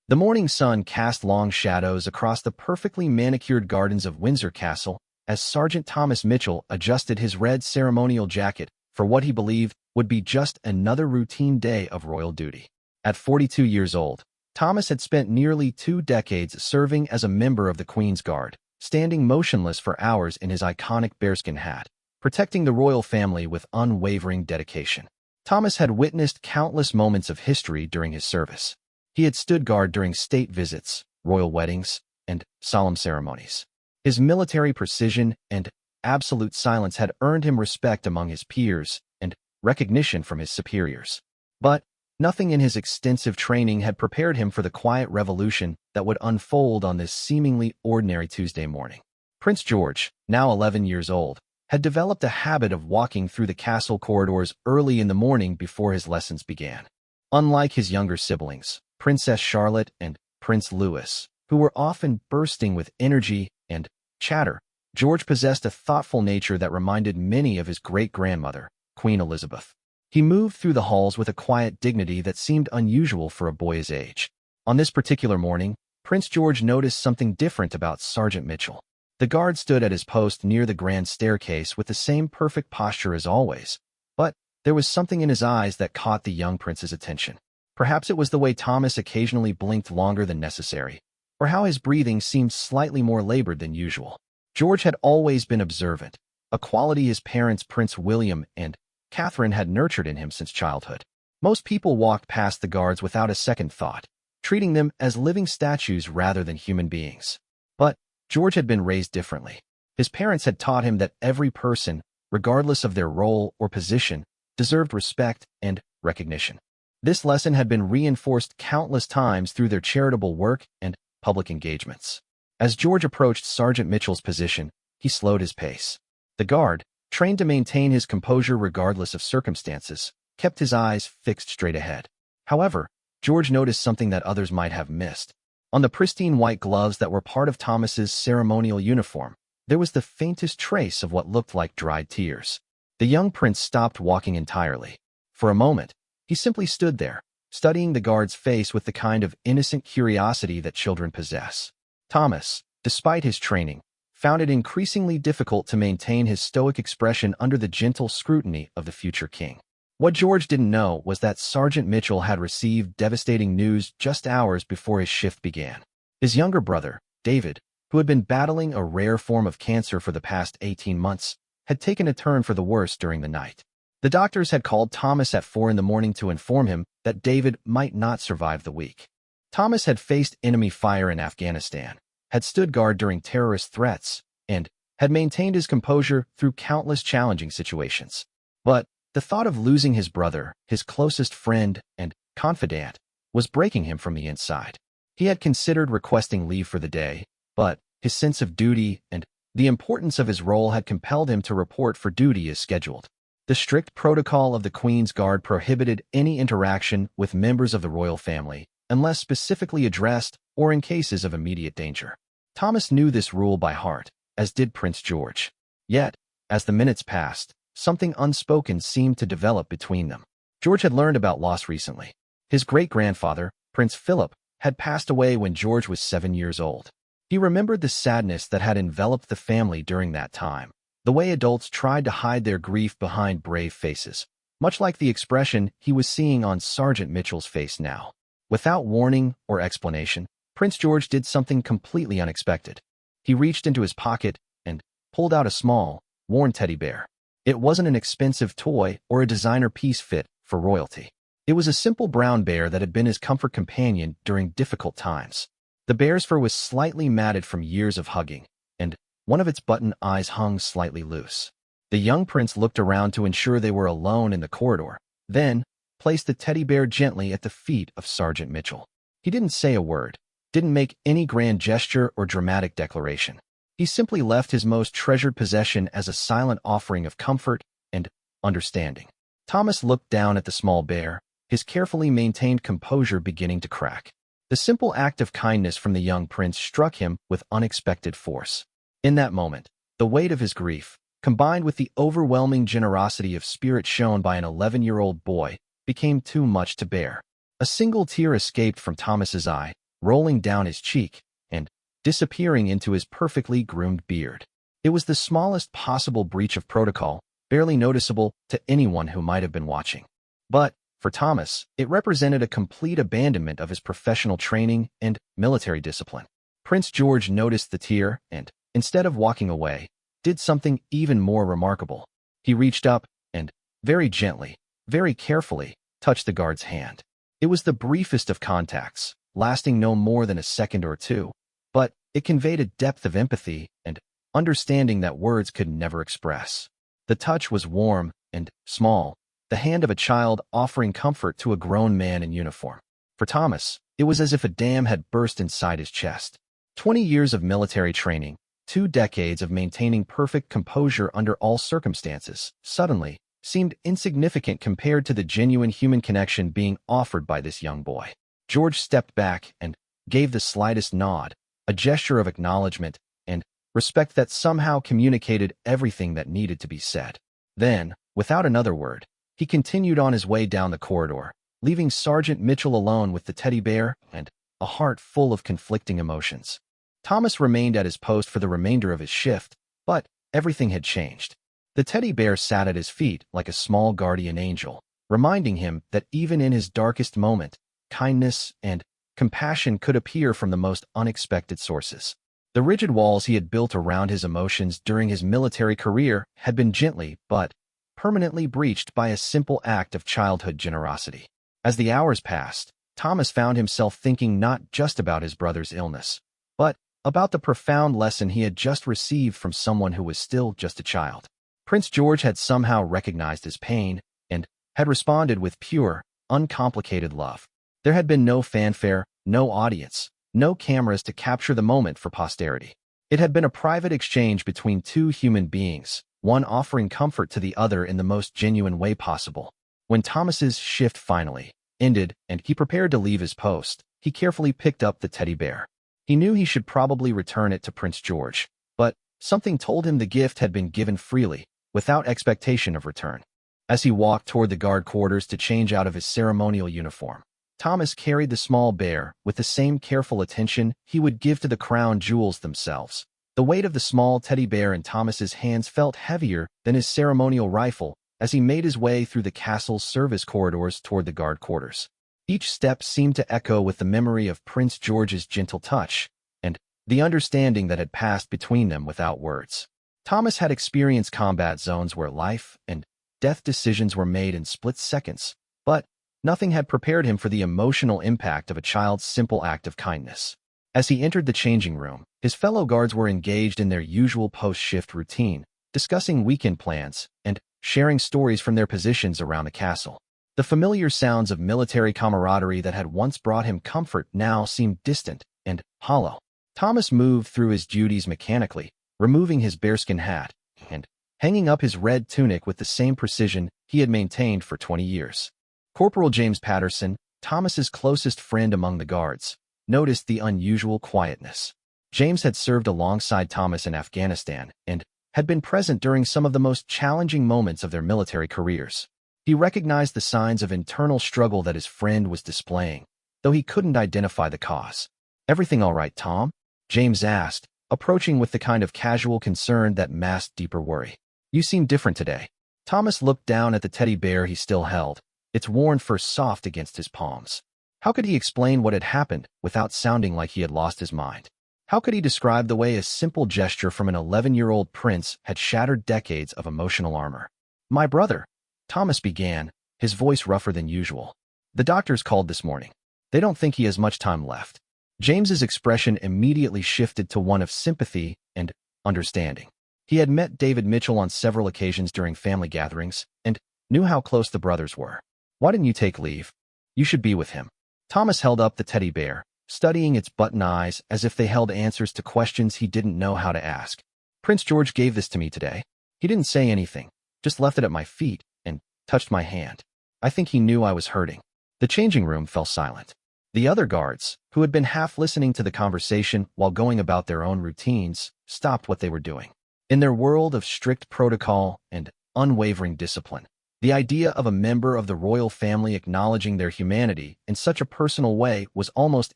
The morning sun cast long shadows across the perfectly manicured gardens of Windsor Castle as Sergeant Thomas Mitchell adjusted his red ceremonial jacket for what he believed would be just another routine day of royal duty. At 42 years old, Thomas had spent nearly 2 decades serving as a member of the Queen's Guard, standing motionless for hours in his iconic bearskin hat, protecting the royal family with unwavering dedication. Thomas had witnessed countless moments of history during his service. He had stood guard during state visits, royal weddings, and solemn ceremonies. His military precision and absolute silence had earned him respect among his peers and recognition from his superiors. But nothing in his extensive training had prepared him for the quiet revolution that would unfold on this seemingly ordinary Tuesday morning. Prince George, now 11 years old, had developed a habit of walking through the castle corridors early in the morning before his lessons began. Unlike his younger siblings, Princess Charlotte and Prince Louis, who were often bursting with energy and chatter, George possessed a thoughtful nature that reminded many of his great-grandmother, Queen Elizabeth. He moved through the halls with a quiet dignity that seemed unusual for a boy his age. On this particular morning, Prince George noticed something different about Sergeant Mitchell. The guard stood at his post near the grand staircase with the same perfect posture as always, but there was something in his eyes that caught the young prince's attention. Perhaps it was the way Thomas occasionally blinked longer than necessary, or how his breathing seemed slightly more labored than usual. George had always been observant, a quality his parents Prince William and Catherine had nurtured in him since childhood. Most people walked past the guards without a second thought, treating them as living statues rather than human beings. But George had been raised differently. His parents had taught him that every person, regardless of their role or position, deserved respect and recognition. This lesson had been reinforced countless times through their charitable work and public engagements. As George approached Sergeant Mitchell's position, he slowed his pace. The guard, trained to maintain his composure regardless of circumstances, kept his eyes fixed straight ahead. However, George noticed something that others might have missed. On the pristine white gloves that were part of Thomas's ceremonial uniform, there was the faintest trace of what looked like dried tears. The young prince stopped walking entirely. For a moment, he simply stood there, studying the guard's face with the kind of innocent curiosity that children possess. Thomas, despite his training, found it increasingly difficult to maintain his stoic expression under the gentle scrutiny of the future king. What George didn't know was that Sergeant Mitchell had received devastating news just hours before his shift began. His younger brother, David, who had been battling a rare form of cancer for the past 18 months, had taken a turn for the worse during the night. The doctors had called Thomas at 4 in the morning to inform him that David might not survive the week. Thomas had faced enemy fire in Afghanistan, had stood guard during terrorist threats, and had maintained his composure through countless challenging situations. But the thought of losing his brother, his closest friend and confidant, was breaking him from the inside. He had considered requesting leave for the day, but his sense of duty and the importance of his role had compelled him to report for duty as scheduled. The strict protocol of the Queen's Guard prohibited any interaction with members of the royal family, unless specifically addressed or in cases of immediate danger. Thomas knew this rule by heart, as did Prince George. Yet, as the minutes passed, something unspoken seemed to develop between them. George had learned about loss recently. His great-grandfather, Prince Philip, had passed away when George was 7 years old. He remembered the sadness that had enveloped the family during that time, the way adults tried to hide their grief behind brave faces, much like the expression he was seeing on Sergeant Mitchell's face now. Without warning or explanation, Prince George did something completely unexpected. He reached into his pocket and pulled out a small, worn teddy bear. It wasn't an expensive toy or a designer piece fit for royalty. It was a simple brown bear that had been his comfort companion during difficult times. The bear's fur was slightly matted from years of hugging, and one of its button eyes hung slightly loose. The young prince looked around to ensure they were alone in the corridor, then placed the teddy bear gently at the feet of Sergeant Mitchell. He didn't say a word, didn't make any grand gesture or dramatic declaration. He simply left his most treasured possession as a silent offering of comfort and understanding. Thomas looked down at the small bear, his carefully maintained composure beginning to crack. The simple act of kindness from the young prince struck him with unexpected force. In that moment, the weight of his grief, combined with the overwhelming generosity of spirit shown by an 11-year-old boy, became too much to bear. A single tear escaped from Thomas's eye, rolling down his cheek and disappearing into his perfectly groomed beard. It was the smallest possible breach of protocol, barely noticeable to anyone who might have been watching. But, for Thomas, it represented a complete abandonment of his professional training and military discipline. Prince George noticed the tear and, instead of walking away, did something even more remarkable. He reached up and, very gently, very carefully, touched the guard's hand. It was the briefest of contacts, lasting no more than a second or two, but it conveyed a depth of empathy and understanding that words could never express. The touch was warm and small, the hand of a child offering comfort to a grown man in uniform. For Thomas, it was as if a dam had burst inside his chest. 20 years of military training, 2 decades of maintaining perfect composure under all circumstances, suddenly seemed insignificant compared to the genuine human connection being offered by this young boy. George stepped back and gave the slightest nod, a gesture of acknowledgement and respect that somehow communicated everything that needed to be said. Then, without another word, he continued on his way down the corridor, leaving Sergeant Mitchell alone with the teddy bear and a heart full of conflicting emotions. Thomas remained at his post for the remainder of his shift, but everything had changed. The teddy bear sat at his feet like a small guardian angel, reminding him that even in his darkest moment, kindness and compassion could appear from the most unexpected sources. The rigid walls he had built around his emotions during his military career had been gently but permanently breached by a simple act of childhood generosity. As the hours passed, Thomas found himself thinking not just about his brother's illness, but about the profound lesson he had just received from someone who was still just a child. Prince George had somehow recognized his pain and had responded with pure, uncomplicated love. There had been no fanfare, no audience, no cameras to capture the moment for posterity. It had been a private exchange between 2 human beings, one offering comfort to the other in the most genuine way possible. When Thomas's shift finally ended and he prepared to leave his post, he carefully picked up the teddy bear. He knew he should probably return it to Prince George, but something told him the gift had been given freely, without expectation of return. As he walked toward the guard quarters to change out of his ceremonial uniform, Thomas carried the small bear with the same careful attention he would give to the crown jewels themselves. The weight of the small teddy bear in Thomas's hands felt heavier than his ceremonial rifle as he made his way through the castle's service corridors toward the guard quarters. Each step seemed to echo with the memory of Prince George's gentle touch and the understanding that had passed between them without words. Thomas had experienced combat zones where life and death decisions were made in split seconds, but nothing had prepared him for the emotional impact of a child's simple act of kindness. As he entered the changing room, his fellow guards were engaged in their usual post-shift routine, discussing weekend plans and sharing stories from their positions around the castle. The familiar sounds of military camaraderie that had once brought him comfort now seemed distant and hollow. Thomas moved through his duties mechanically, removing his bearskin hat and hanging up his red tunic with the same precision he had maintained for 20 years. Corporal James Patterson, Thomas's closest friend among the guards, noticed the unusual quietness. James had served alongside Thomas in Afghanistan and had been present during some of the most challenging moments of their military careers. He recognized the signs of internal struggle that his friend was displaying, though he couldn't identify the cause. "Everything all right, Tom?" James asked, approaching with the kind of casual concern that masked deeper worry. "You seem different today." Thomas looked down at the teddy bear he still held, its worn fur soft against his palms. How could he explain what had happened without sounding like he had lost his mind? How could he describe the way a simple gesture from an 11-year-old prince had shattered decades of emotional armor? "My brother," Thomas began, his voice rougher than usual. "The doctors called this morning. They don't think he has much time left." James's expression immediately shifted to one of sympathy and understanding. He had met David Mitchell on several occasions during family gatherings and knew how close the brothers were. "Why didn't you take leave? You should be with him." Thomas held up the teddy bear, studying its button eyes as if they held answers to questions he didn't know how to ask. "Prince George gave this to me today. He didn't say anything, just left it at my feet and touched my hand. I think he knew I was hurting." The changing room fell silent. The other guards, who had been half listening to the conversation while going about their own routines, stopped what they were doing. In their world of strict protocol and unwavering discipline, The idea of a member of the royal family acknowledging their humanity in such a personal way was almost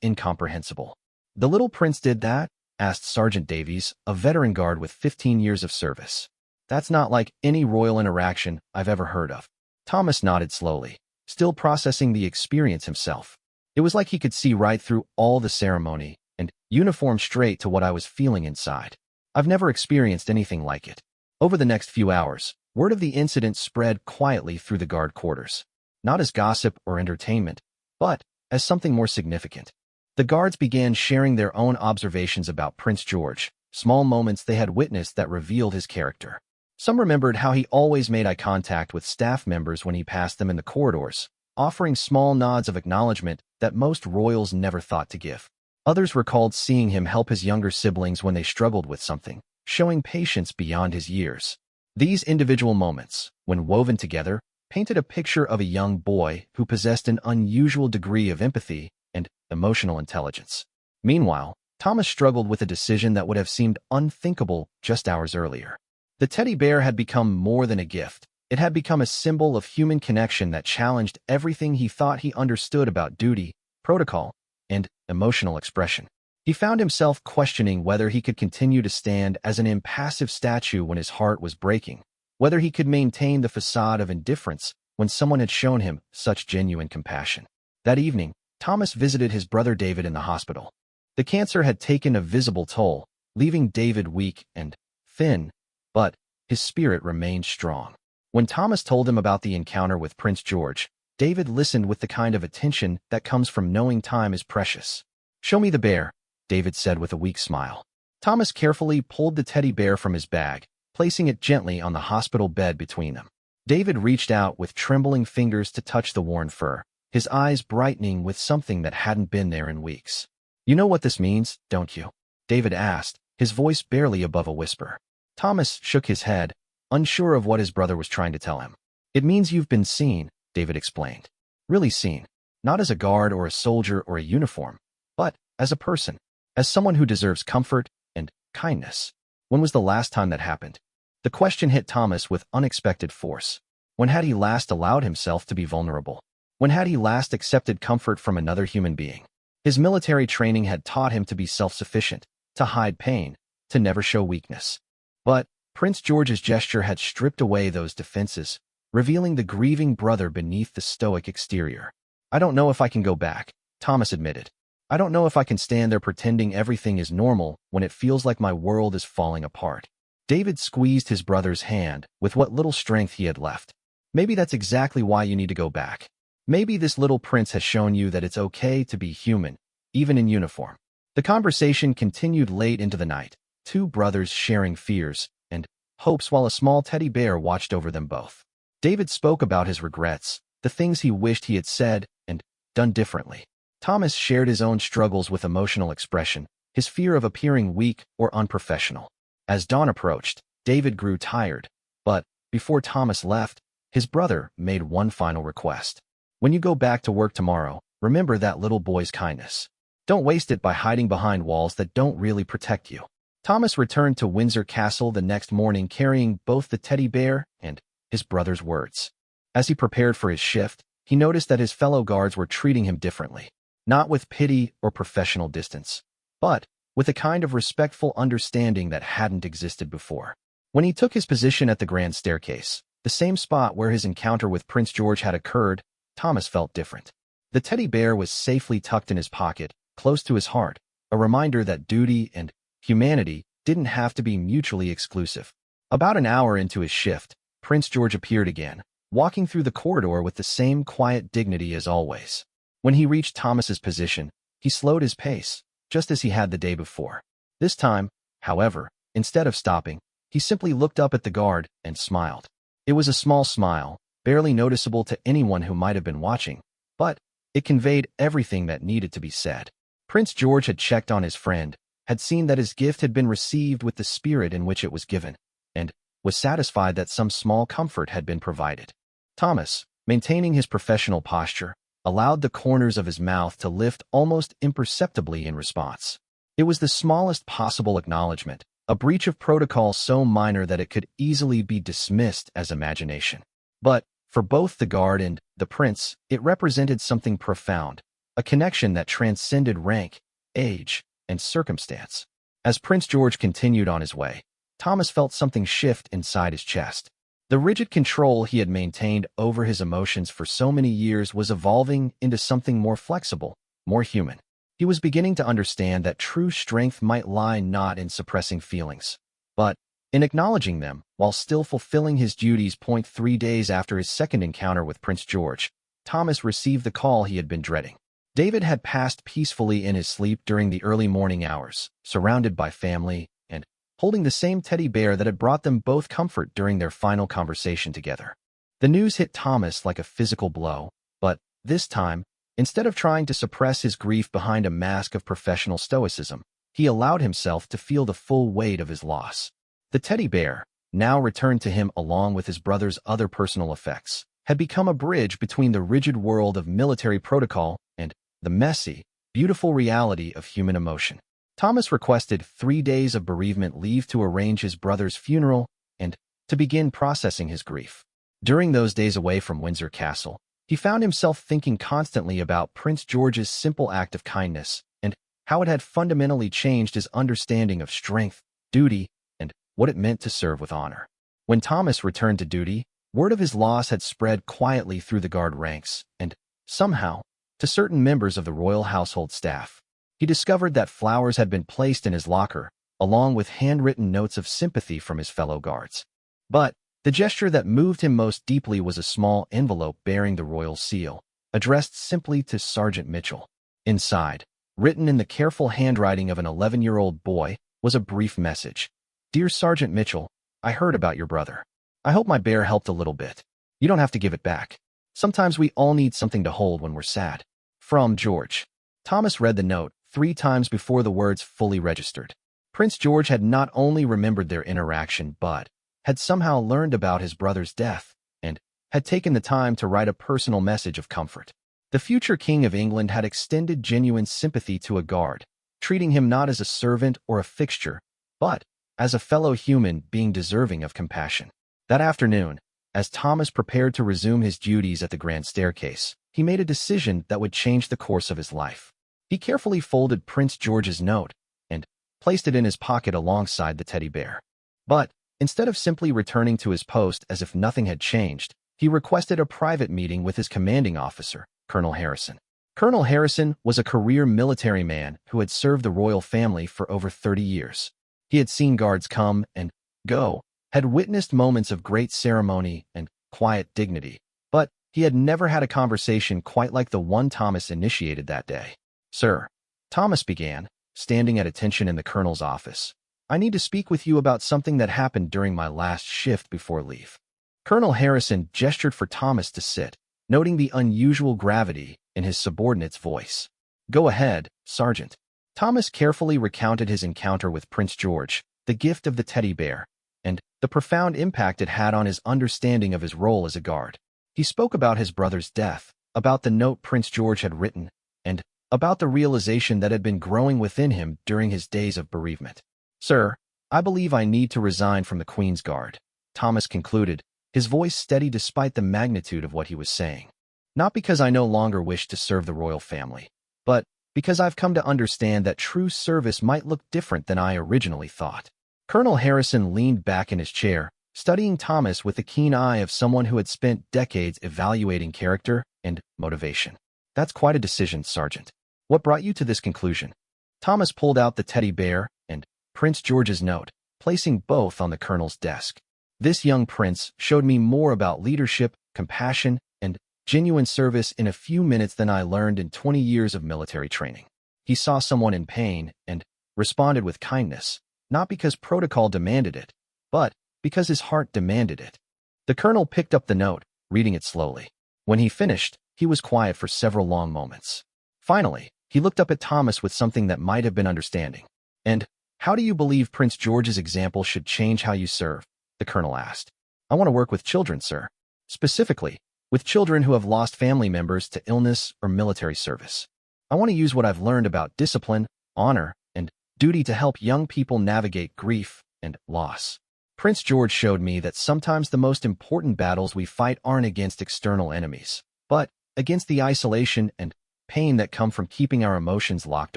incomprehensible. "The little prince did that?" asked Sergeant Davies, a veteran guard with 15 years of service. "That's not like any royal interaction I've ever heard of." Thomas nodded slowly, still processing the experience himself. It was like he could see right through all the ceremony and uniform straight to what I was feeling inside. "I've never experienced anything like it." Over the next few hours, word of the incident spread quietly through the guard quarters, not as gossip or entertainment, but as something more significant. The guards began sharing their own observations about Prince George, small moments they had witnessed that revealed his character. Some remembered how he always made eye contact with staff members when he passed them in the corridors, offering small nods of acknowledgement that most royals never thought to give. Others recalled seeing him help his younger siblings when they struggled with something, showing patience beyond his years. These individual moments, when woven together, painted a picture of a young boy who possessed an unusual degree of empathy and emotional intelligence. Meanwhile, Thomas struggled with a decision that would have seemed unthinkable just hours earlier. The teddy bear had become more than a gift. It had become a symbol of human connection that challenged everything he thought he understood about duty, protocol, and emotional expression. He found himself questioning whether he could continue to stand as an impassive statue when his heart was breaking, whether he could maintain the facade of indifference when someone had shown him such genuine compassion. That evening, Thomas visited his brother David in the hospital. The cancer had taken a visible toll, leaving David weak and thin, but his spirit remained strong. When Thomas told him about the encounter with Prince George, David listened with the kind of attention that comes from knowing time is precious. "Show me the bear," David said with a weak smile. Thomas carefully pulled the teddy bear from his bag, placing it gently on the hospital bed between them. David reached out with trembling fingers to touch the worn fur, his eyes brightening with something that hadn't been there in weeks. "You know what this means, don't you?" David asked, his voice barely above a whisper. Thomas shook his head, unsure of what his brother was trying to tell him. "It means you've been seen," David explained. "Really seen. Not as a guard or a soldier or a uniform, but as a person, as someone who deserves comfort and kindness." When was the last time that happened? The question hit Thomas with unexpected force. When had he last allowed himself to be vulnerable? When had he last accepted comfort from another human being? His military training had taught him to be self-sufficient, to hide pain, to never show weakness. But Prince George's gesture had stripped away those defenses, revealing the grieving brother beneath the stoic exterior. "I don't know if I can go back," Thomas admitted. "I don't know if I can stand there pretending everything is normal when it feels like my world is falling apart." David squeezed his brother's hand with what little strength he had left. "Maybe that's exactly why you need to go back. Maybe this little prince has shown you that it's okay to be human, even in uniform." The conversation continued late into the night, two brothers sharing fears and hopes while a small teddy bear watched over them both. David spoke about his regrets, the things he wished he had said and done differently. Thomas shared his own struggles with emotional expression, his fear of appearing weak or unprofessional. As dawn approached, David grew tired, but before Thomas left, his brother made one final request. "When you go back to work tomorrow, remember that little boy's kindness. Don't waste it by hiding behind walls that don't really protect you." Thomas returned to Windsor Castle the next morning carrying both the teddy bear and his brother's words. As he prepared for his shift, he noticed that his fellow guards were treating him differently, not with pity or professional distance, but with a kind of respectful understanding that hadn't existed before. When he took his position at the grand staircase, the same spot where his encounter with Prince George had occurred, Thomas felt different. The teddy bear was safely tucked in his pocket, close to his heart, a reminder that duty and humanity didn't have to be mutually exclusive. About an hour into his shift, Prince George appeared again, walking through the corridor with the same quiet dignity as always. When he reached Thomas's position, he slowed his pace, just as he had the day before. This time, however, instead of stopping, he simply looked up at the guard and smiled. It was a small smile, barely noticeable to anyone who might have been watching, but it conveyed everything that needed to be said. Prince George had checked on his friend, had seen that his gift had been received with the spirit in which it was given, and was satisfied that some small comfort had been provided. Thomas, maintaining his professional posture, allowed the corners of his mouth to lift almost imperceptibly in response. It was the smallest possible acknowledgement, a breach of protocol so minor that it could easily be dismissed as imagination. But For both the guard and the prince, it represented something profound, a connection that transcended rank, age, and circumstance. As Prince George continued on his way, Thomas felt something shift inside his chest. The rigid control he had maintained over his emotions for so many years was evolving into something more flexible, more human. He was beginning to understand that true strength might lie not in suppressing feelings, but in acknowledging them while still fulfilling his duties. 3 days after his second encounter with Prince George, Thomas received the call he had been dreading. David had passed peacefully in his sleep during the early morning hours, surrounded by family, and holding the same teddy bear that had brought them both comfort during their final conversation together. The news hit Thomas like a physical blow, but this time, instead of trying to suppress his grief behind a mask of professional stoicism, he allowed himself to feel the full weight of his loss. The teddy bear, now returned to him along with his brother's other personal effects, had become a bridge between the rigid world of military protocol and the messy, beautiful reality of human emotion. Thomas requested 3 days of bereavement leave to arrange his brother's funeral and to begin processing his grief. During those days away from Windsor Castle, he found himself thinking constantly about Prince George's simple act of kindness and how it had fundamentally changed his understanding of strength, duty, and what it meant to serve with honor. When Thomas returned to duty, word of his loss had spread quietly through the guard ranks and, somehow, to certain members of the royal household staff. He discovered that flowers had been placed in his locker, along with handwritten notes of sympathy from his fellow guards. But the gesture that moved him most deeply was a small envelope bearing the royal seal, addressed simply to Sergeant Mitchell. Inside, written in the careful handwriting of an 11-year-old boy, was a brief message. "Dear Sergeant Mitchell, I heard about your brother. I hope my bear helped a little bit. You don't have to give it back. Sometimes we all need something to hold when we're sad. From George." Thomas read the note 3 times before the words fully registered. Prince George had not only remembered their interaction but had somehow learned about his brother's death and had taken the time to write a personal message of comfort. The future King of England had extended genuine sympathy to a guard, treating him not as a servant or a fixture, but as a fellow human being deserving of compassion. That afternoon, as Thomas prepared to resume his duties at the grand staircase, he made a decision that would change the course of his life. He carefully folded Prince George's note and placed it in his pocket alongside the teddy bear. But instead of simply returning to his post as if nothing had changed, he requested a private meeting with his commanding officer, Colonel Harrison. Colonel Harrison was a career military man who had served the royal family for over 30 years. He had seen guards come and go, had witnessed moments of great ceremony and quiet dignity, but he had never had a conversation quite like the one Thomas initiated that day. "Sir," Thomas began, standing at attention in the colonel's office, "I need to speak with you about something that happened during my last shift before leave." Colonel Harrison gestured for Thomas to sit, noting the unusual gravity in his subordinate's voice. "Go ahead, Sergeant." Thomas carefully recounted his encounter with Prince George, the gift of the teddy bear, and the profound impact it had on his understanding of his role as a guard. He spoke about his brother's death, about the note Prince George had written, and about the realization that had been growing within him during his days of bereavement. "Sir, I believe I need to resign from the Queen's Guard," Thomas concluded, his voice steady despite the magnitude of what he was saying. "Not because I no longer wish to serve the royal family, but because I've come to understand that true service might look different than I originally thought." Colonel Harrison leaned back in his chair, studying Thomas with the keen eye of someone who had spent decades evaluating character and motivation. "That's quite a decision, Sergeant. What brought you to this conclusion?" Thomas pulled out the teddy bear and Prince George's note, placing both on the colonel's desk. "This young prince showed me more about leadership, compassion, and genuine service in a few minutes than I learned in 20 years of military training. He saw someone in pain and responded with kindness, not because protocol demanded it, but because his heart demanded it." The colonel picked up the note, reading it slowly. When he finished, he was quiet for several long moments. Finally, he looked up at Thomas with something that might have been understanding. "And how do you believe Prince George's example should change how you serve?" the colonel asked. "I want to work with children, sir. Specifically, with children who have lost family members to illness or military service. I want to use what I've learned about discipline, honor, and duty to help young people navigate grief and loss." Prince George showed me that sometimes the most important battles we fight aren't against external enemies, but against the isolation and pain that come from keeping our emotions locked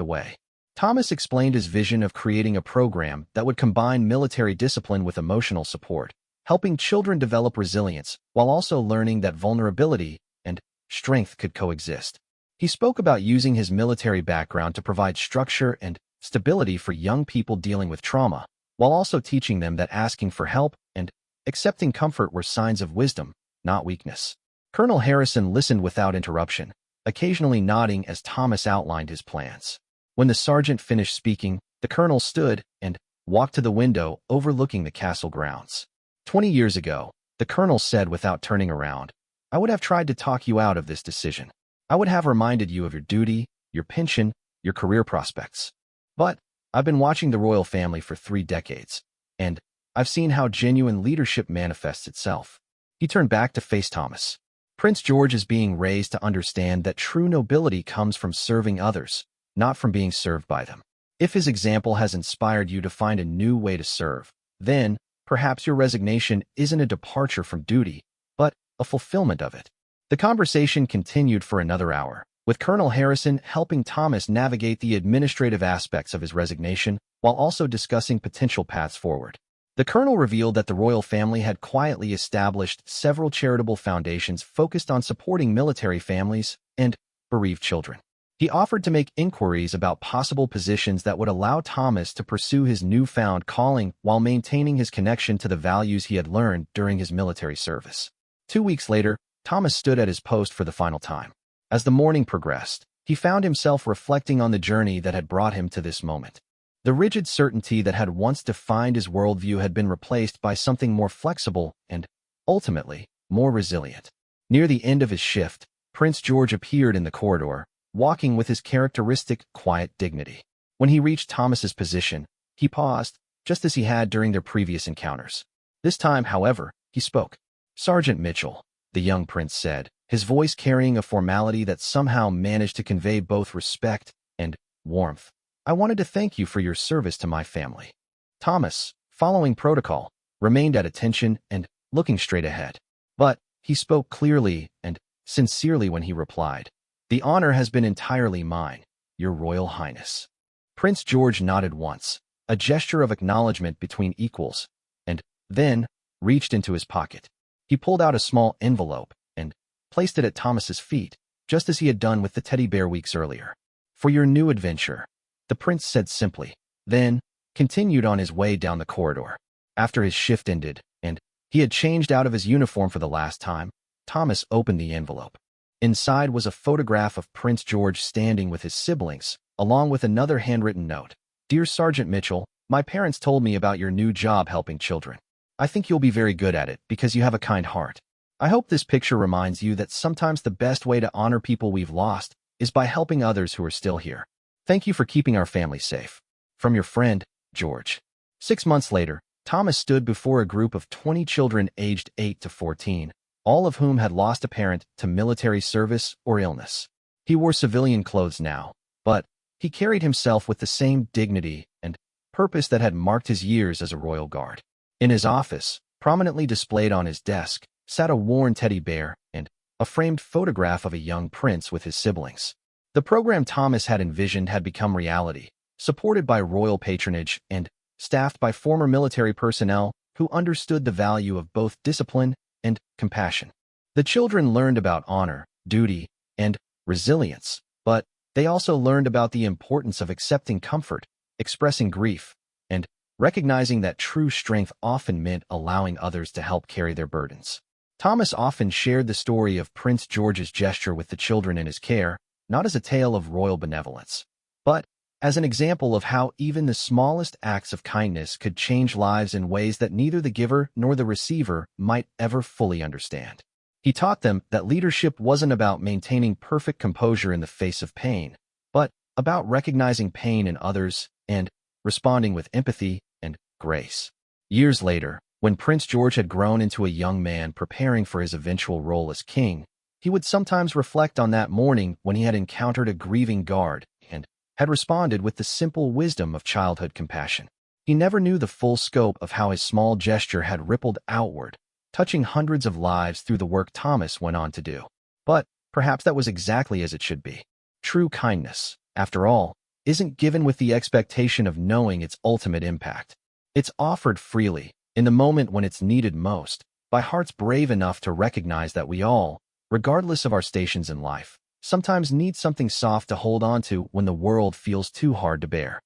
away. Thomas explained his vision of creating a program that would combine military discipline with emotional support, helping children develop resilience while also learning that vulnerability and strength could coexist. He spoke about using his military background to provide structure and stability for young people dealing with trauma, while also teaching them that asking for help and accepting comfort were signs of wisdom, not weakness. Colonel Harrison listened without interruption, occasionally nodding as Thomas outlined his plans. When the sergeant finished speaking, the colonel stood and walked to the window overlooking the castle grounds. 20 years ago, the colonel said without turning around, I would have tried to talk you out of this decision. I would have reminded you of your duty, your pension, your career prospects. But I've been watching the royal family for 3 decades, and I've seen how genuine leadership manifests itself. He turned back to face Thomas. Prince George is being raised to understand that true nobility comes from serving others, not from being served by them. If his example has inspired you to find a new way to serve, then perhaps your resignation isn't a departure from duty, but a fulfillment of it. The conversation continued for another hour, with Colonel Harrison helping Thomas navigate the administrative aspects of his resignation while also discussing potential paths forward. The colonel revealed that the royal family had quietly established several charitable foundations focused on supporting military families and bereaved children. He offered to make inquiries about possible positions that would allow Thomas to pursue his newfound calling while maintaining his connection to the values he had learned during his military service. 2 weeks later, Thomas stood at his post for the final time. As the morning progressed, he found himself reflecting on the journey that had brought him to this moment. The rigid certainty that had once defined his worldview had been replaced by something more flexible and, ultimately, more resilient. Near the end of his shift, Prince George appeared in the corridor, walking with his characteristic quiet dignity. When he reached Thomas's position, he paused, just as he had during their previous encounters. This time, however, he spoke. Sergeant Mitchell, the young prince said, his voice carrying a formality that somehow managed to convey both respect and warmth. I wanted to thank you for your service to my family. Thomas, following protocol, remained at attention and looking straight ahead. But he spoke clearly and sincerely when he replied, The honor has been entirely mine, Your Royal Highness. Prince George nodded once, a gesture of acknowledgement between equals, and then reached into his pocket. He pulled out a small envelope and placed it at Thomas's feet, just as he had done with the teddy bear weeks earlier. For your new adventure, the prince said simply, then continued on his way down the corridor. After his shift ended, and he had changed out of his uniform for the last time, Thomas opened the envelope. Inside was a photograph of Prince George standing with his siblings, along with another handwritten note. Dear Sergeant Mitchell, my parents told me about your new job helping children. I think you'll be very good at it because you have a kind heart. I hope this picture reminds you that sometimes the best way to honor people we've lost is by helping others who are still here. Thank you for keeping our family safe. From your friend, George. 6 months later, Thomas stood before a group of 20 children aged 8 to 14, all of whom had lost a parent to military service or illness. He wore civilian clothes now, but he carried himself with the same dignity and purpose that had marked his years as a royal guard. In his office, prominently displayed on his desk, sat a worn teddy bear and a framed photograph of a young prince with his siblings. The program Thomas had envisioned had become reality, supported by royal patronage and staffed by former military personnel who understood the value of both discipline and compassion. The children learned about honor, duty, and resilience, but they also learned about the importance of accepting comfort, expressing grief, and recognizing that true strength often meant allowing others to help carry their burdens. Thomas often shared the story of Prince George's gesture with the children in his care, not as a tale of royal benevolence, but as an example of how even the smallest acts of kindness could change lives in ways that neither the giver nor the receiver might ever fully understand. He taught them that leadership wasn't about maintaining perfect composure in the face of pain, but about recognizing pain in others and responding with empathy and grace. Years later, when Prince George had grown into a young man preparing for his eventual role as king, he would sometimes reflect on that morning when he had encountered a grieving guard and had responded with the simple wisdom of childhood compassion. He never knew the full scope of how his small gesture had rippled outward, touching hundreds of lives through the work Thomas went on to do. But perhaps that was exactly as it should be. True kindness, after all, isn't given with the expectation of knowing its ultimate impact. It's offered freely, in the moment when it's needed most, by hearts brave enough to recognize that we all, regardless of our stations in life, sometimes need something soft to hold on to when the world feels too hard to bear.